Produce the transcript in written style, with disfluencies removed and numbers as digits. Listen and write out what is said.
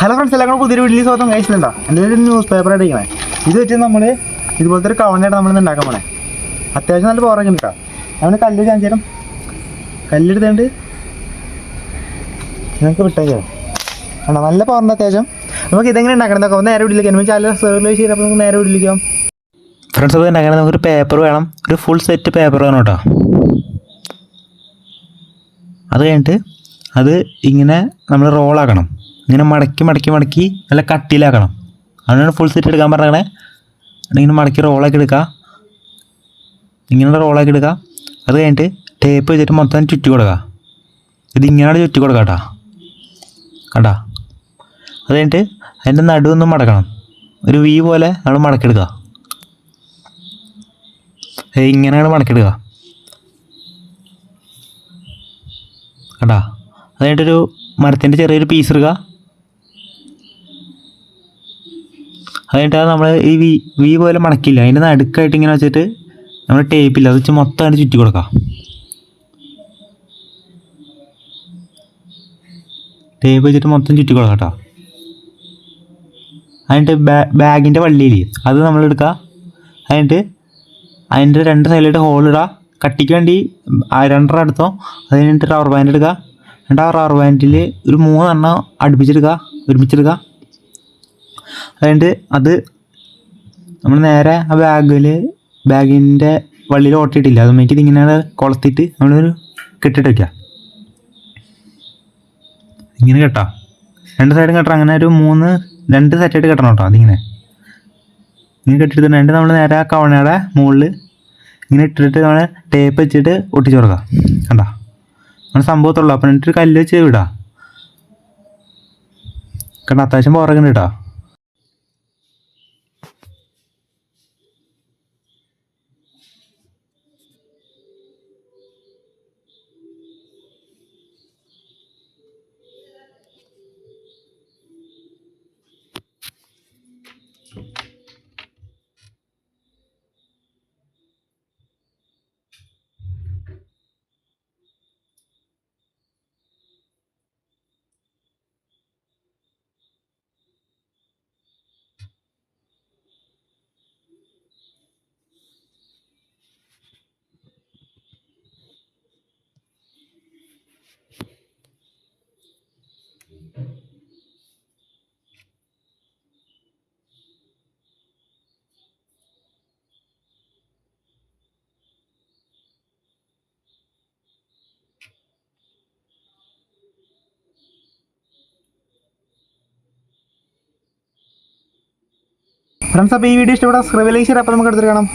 Hello friends, എല്ലാവരും പുതിയൊരു വീട്ടിൽ സ്വന്തം കഴിച്ചിട്ടുണ്ടോ? എൻ്റെ ഒരു ന്യൂസ് പേപ്പർ അടിക്കണേ. ഇത് വെച്ച് നമ്മൾ ഇതുപോലത്തെ ഒരു കവണയായിട്ട് നമ്മളിന്ന് ഉണ്ടാക്കാൻ പോണേ. അത്യാവശ്യം നല്ല പോറൊക്കെ ഉണ്ട് കേട്ടോ. നമ്മൾ കല്ല് ചാഞ്ചേരം കല്ലെടുത്തുകൊണ്ട് ഞങ്ങൾക്ക് വിട്ടേക്കാം. ആണോ, നല്ല പവറുണ്ട് അത്യാവശ്യം. നമുക്ക് ഇതെങ്ങനെ ഉണ്ടാക്കണം എന്നൊക്കെ നേരെ വീട്ടിലേക്ക് നമ്മൾ ചാനൽ സബ്സ്ക്രൈബ് ചെയ്തപ്പോൾ നമുക്ക് നേരെ വീട്ടിലേക്കാം. ഫ്രണ്ട്സ്, അത് ഉണ്ടാക്കണം. നമുക്കൊരു പേപ്പർ വേണം, ഒരു ഫുൾ സെറ്റ് പേപ്പർ വേണം കേട്ടോ. അത് കഴിഞ്ഞിട്ട് അത് ഇങ്ങനെ നമ്മൾ റോളാക്കണം. ഇങ്ങനെ മടക്കി മടക്കി മടക്കി നല്ല കട്ടിയിലാക്കണം. അതിനാണ് ഫുൾ സെറ്റ് എടുക്കാൻ പറഞ്ഞേ. ഇങ്ങനെ മടക്കി റോളാക്കി എടുക്കുക, ഇങ്ങനെ റോളാക്കി എടുക്കുക. അത് കഴിഞ്ഞിട്ട് ടേപ്പ് വെച്ചിട്ട് മൊത്തം ചുറ്റി കൊടുക്കുക. ഇതിങ്ങനെയാണ് ചുറ്റി കൊടുക്കുക കേട്ടോ. കണ്ടാ? അത് കഴിഞ്ഞിട്ട് അതിൻ്റെ നടുവൊന്നും മടക്കണം. ഒരു വി പോലെ നമ്മൾ മടക്കിയെടുക്കുക. ഇങ്ങനെയാണ് മടക്കിയെടുക്കുക. കണ്ടാ? അത് കഴിഞ്ഞിട്ടൊരു മരത്തിൻ്റെ ചെറിയൊരു പീസ് എടുക്കുക. അത് കഴിഞ്ഞിട്ട് നമ്മൾ ഈ വി പോലെ മടക്കില്ല, അതിൻ്റെ നടുക്കായിട്ട് ഇങ്ങനെ വെച്ചിട്ട് നമ്മൾ ടേപ്പില്ല അത് വെച്ച് മൊത്തമായിട്ട് ചുറ്റി കൊടുക്കാം. ടേപ്പ് വെച്ചിട്ട് മൊത്തം ചുറ്റി കൊടുക്കാം കേട്ടോ. അതിൻ്റെ ബാഗിൻ്റെ വള്ളിയിൽ അത് നമ്മളെടുക്കുക. അതിൻ്റെ രണ്ട് സൈഡിലായിട്ട് ഹോളിടുക. കട്ടിക്ക് വേണ്ടി 2.5 എടുത്തോ. അത് കഴിഞ്ഞിട്ട് റബ്ബർ ബാൻഡ് എടുക്കുക. എന്നിട്ട് ആ റബ്ബർ ബാൻഡിൽ ഒരു 3 എണ്ണം അടുപ്പിച്ചെടുക്കുക, ഒരുമിച്ചെടുക്കുക. അതുകൊണ്ട് അത് നമ്മൾ നേരെ ആ ബാഗിൻ്റെ വള്ളിയിൽ ഓട്ടിയിട്ടില്ല, അതുമ്മേക്ക് ഇതിങ്ങനെ കൊളത്തിയിട്ട് നമ്മളൊരു കെട്ടിട്ട് വയ്ക്കുക. ഇങ്ങനെ കെട്ടാം, 2 സൈഡും കെട്ടണം. അങ്ങനെ ഒരു 2 സെറ്റായിട്ട് കെട്ടണം കേട്ടോ. അതിങ്ങനെ കെട്ടിയിട്ട് നമ്മൾ നേരെ ആ കവണയുടെ മുകളിൽ ഇങ്ങനെ ഇട്ടിട്ട് നമ്മൾ ടേപ്പ് വെച്ചിട്ട് ഒട്ടിച്ച് കൊടുക്കുക. കണ്ടാ? അങ്ങനെ സംഭവത്തുള്ളൂ. അപ്പം എന്നിട്ടൊരു കല്ല് വെച്ച് വിടാം. കണ്ട? അത്യാവശ്യം പുറകുണ്ട് കേട്ടോ. ഫ്രണ്ട്സ്, അപ്പോൾ ഈ വീഡിയോ ഇഷ്ടപ്പെട്ടാൽ സബ്സ്ക്രൈബ് ചെയ്യ്. അപ്പോൾ നമുക്ക് എടുത്തിട്ട് കാണാം.